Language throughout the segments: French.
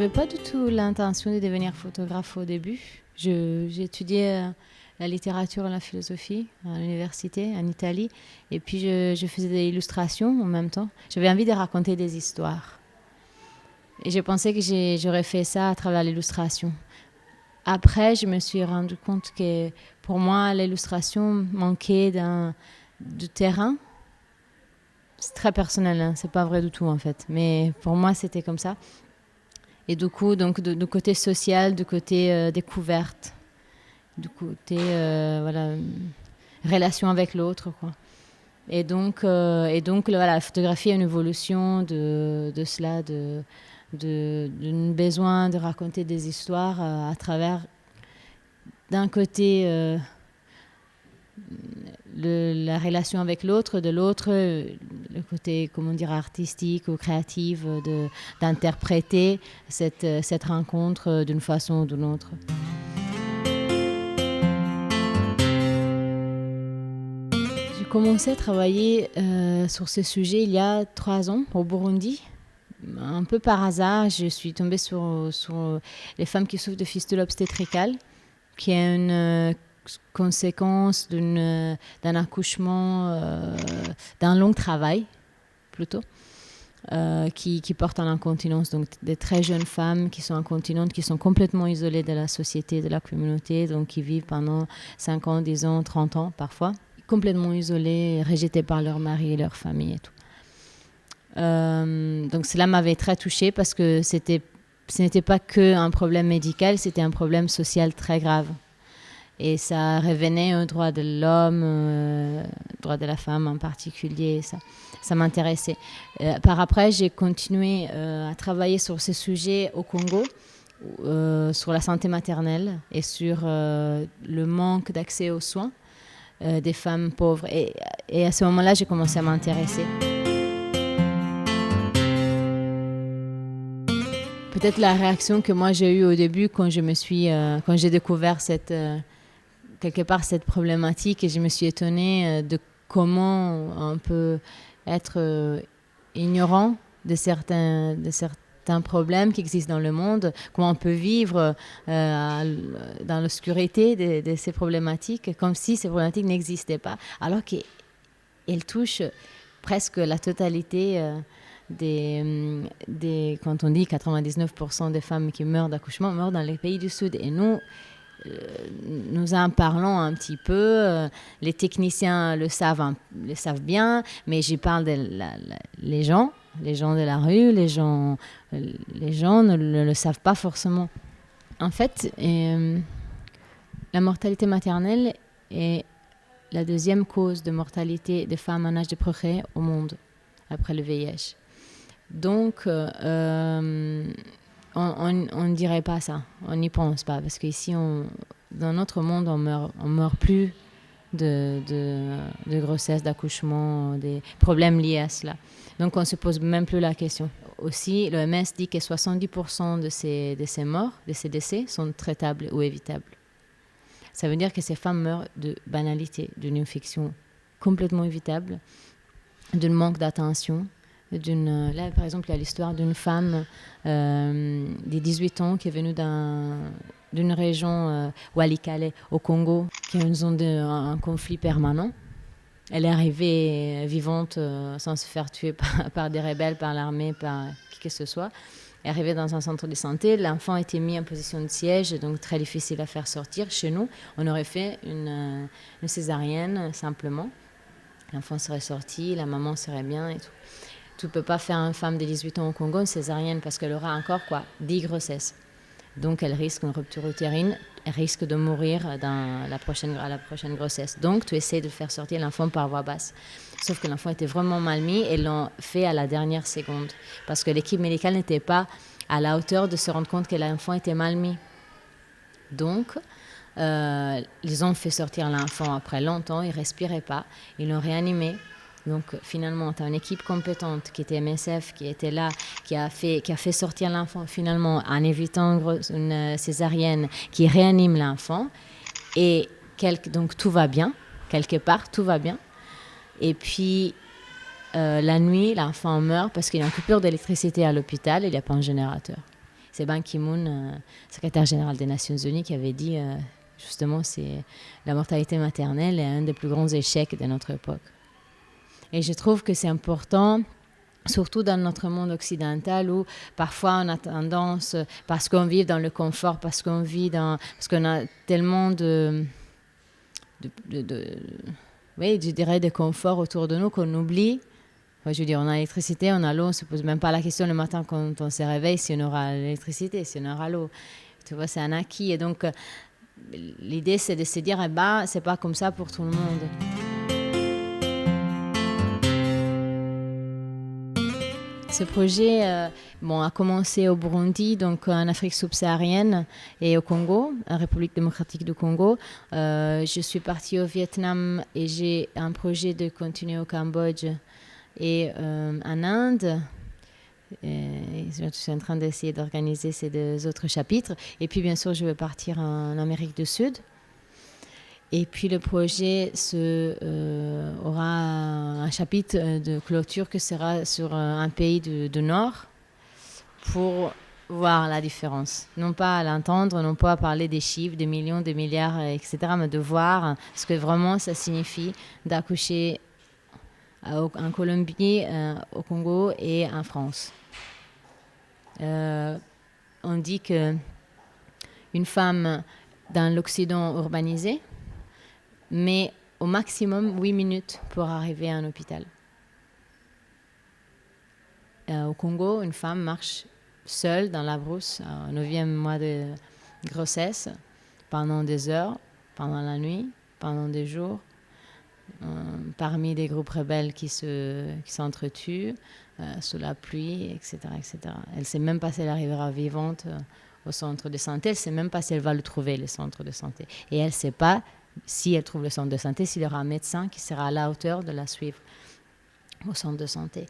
n'avais pas du tout l'intention de devenir photographe au début. J'étudiais la littérature et la philosophie à l'université en Italie. Et puis je faisais des illustrations en même temps. J'avais envie de raconter des histoires. Et je pensais que j'aurais fait ça à travers l'illustration. Après, je me suis rendu compte que pour moi, l'illustration manquait du terrain. C'est très personnel, hein, c'est pas vrai du tout en fait. Mais pour moi, c'était comme ça. Et du coup, donc, du côté social, du côté découverte, du côté voilà, relation avec l'autre, quoi. Et donc voilà, la photographie est une évolution de cela, d'un besoin de raconter des histoires à travers, d'un côté, la relation avec l'autre, de l'autre, le côté, comment dire, artistique ou créatif, d'interpréter cette rencontre d'une façon ou d'une autre. J'ai commencé à travailler sur ce sujet il y a 3 ans au Burundi. Un peu par hasard, je suis tombée sur les femmes qui souffrent de fistule obstétricale, qui est une conséquence d'un accouchement, d'un long travail plutôt, qui porte à l'incontinence. Donc des très jeunes femmes qui sont incontinentes, qui sont complètement isolées de la société, de la communauté, donc qui vivent pendant 5 ans, 10 ans, 30 ans parfois, complètement isolées, rejetées par leur mari et leur famille et tout. Donc cela m'avait très touchée parce que ce n'était pas qu'un problème médical, c'était un problème social très grave. Et ça revenait au droit de l'homme, droit de la femme en particulier. Ça m'intéressait. Par après, j'ai continué à travailler sur ce sujet au Congo, sur la santé maternelle et sur le manque d'accès aux soins des femmes pauvres. Et à ce moment-là, j'ai commencé à m'intéresser. Peut-être la réaction que moi j'ai eue au début quand j'ai découvert quelque part cette problématique, et je me suis étonnée de comment on peut être ignorant de certains problèmes qui existent dans le monde, comment on peut vivre dans l'obscurité de ces problématiques, comme si ces problématiques n'existaient pas, alors qu'elles touchent presque la totalité quand on dit 99% des femmes qui meurent d'accouchement meurent dans les pays du Sud. Et nous en parlons un petit peu, les techniciens le savent bien, mais j'y parle les gens de la rue, les gens ne le savent pas forcément. En fait, la mortalité maternelle est la deuxième cause de mortalité des femmes en âge de procréer au monde, après le VIH. Donc, on ne dirait pas ça, on n'y pense pas, parce qu'ici, dans notre monde, on meurt plus de grossesse, d'accouchement, des problèmes liés à cela. Donc, on ne se pose même plus la question. Aussi, l'OMS dit que 70% de ces morts, de ces décès, sont traitables ou évitables. Ça veut dire que ces femmes meurent de banalité, d'une infection complètement évitable, d'un manque d'attention. Là, par exemple, il y a l'histoire d'une femme de 18 ans qui est venue d'une région, Walikale, au Congo, qui est une zone d'un conflit permanent. Elle est arrivée vivante, sans se faire tuer par des rebelles, par l'armée, par qui que ce soit. Elle est arrivée dans un centre de santé. L'enfant a été mis en position de siège, donc très difficile à faire sortir. Chez nous, on aurait fait une césarienne simplement. L'enfant serait sorti, la maman serait bien et tout. Tu ne peux pas faire une femme de 18 ans au Congo une césarienne parce qu'elle aura encore 10 grossesses. Donc elle risque une rupture utérine, elle risque de mourir à la prochaine grossesse. Donc tu essaies de faire sortir l'enfant par voie basse. Sauf que l'enfant était vraiment mal mis et l'ont fait à la dernière seconde. Parce que l'équipe médicale n'était pas à la hauteur de se rendre compte que l'enfant était mal mis. Donc ils ont fait sortir l'enfant après longtemps, il ne respirait pas, ils l'ont réanimé. Donc finalement, tu as une équipe compétente qui était MSF, qui était là, qui a fait sortir l'enfant finalement en évitant une césarienne, qui réanime l'enfant. Et donc tout va bien, quelque part, tout va bien. Et puis la nuit, l'enfant meurt parce qu'il y a une coupure d'électricité à l'hôpital et il n'y a pas un générateur. c'est Ban Ki-moon, secrétaire général des Nations Unies, qui avait dit justement c'est la mortalité maternelle est un des plus grands échecs de notre époque. Et je trouve que c'est important, surtout dans notre monde occidental où parfois on a tendance, parce qu'on vit dans le confort, parce qu'on a tellement oui, je dirais de confort autour de nous qu'on oublie. Enfin, je veux dire, on a l'électricité, on a l'eau, on ne se pose même pas la question le matin quand on se réveille si on aura l'électricité, si on aura l'eau. Tu vois, c'est un acquis. Et donc, l'idée, c'est de se dire, c'est pas comme ça pour tout le monde. Ce projet a commencé au Burundi, donc en Afrique subsaharienne, et au Congo, en République démocratique du Congo. Je suis partie au Vietnam et j'ai un projet de continuer au Cambodge et en Inde. Je suis en train d'essayer d'organiser ces 2 autres chapitres. Et puis, bien sûr, je vais partir en Amérique du Sud. Et puis le projet aura un chapitre de clôture qui sera sur un pays du Nord pour voir la différence. Non pas à l'entendre, non pas à parler des chiffres, des millions, des milliards, etc., mais de voir ce que vraiment ça signifie d'accoucher en Colombie, au Congo et en France. On dit qu'une femme dans l'Occident urbanisé, mais au maximum 8 minutes pour arriver à un hôpital. Au Congo, une femme marche seule dans la brousse au 9e mois de grossesse pendant des heures, pendant la nuit, pendant des jours, parmi des groupes rebelles qui s'entretuent, sous la pluie, etc., etc. Elle ne sait même pas si elle arrivera vivante au centre de santé, elle ne sait même pas si elle va le trouver, le centre de santé. Et elle ne sait pas si elle trouve le centre de santé, s'il y aura un médecin qui sera à la hauteur de la suivre au centre de santé.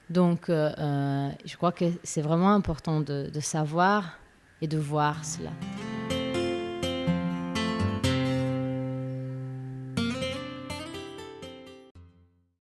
Donc, je crois que c'est vraiment important de savoir et de voir cela.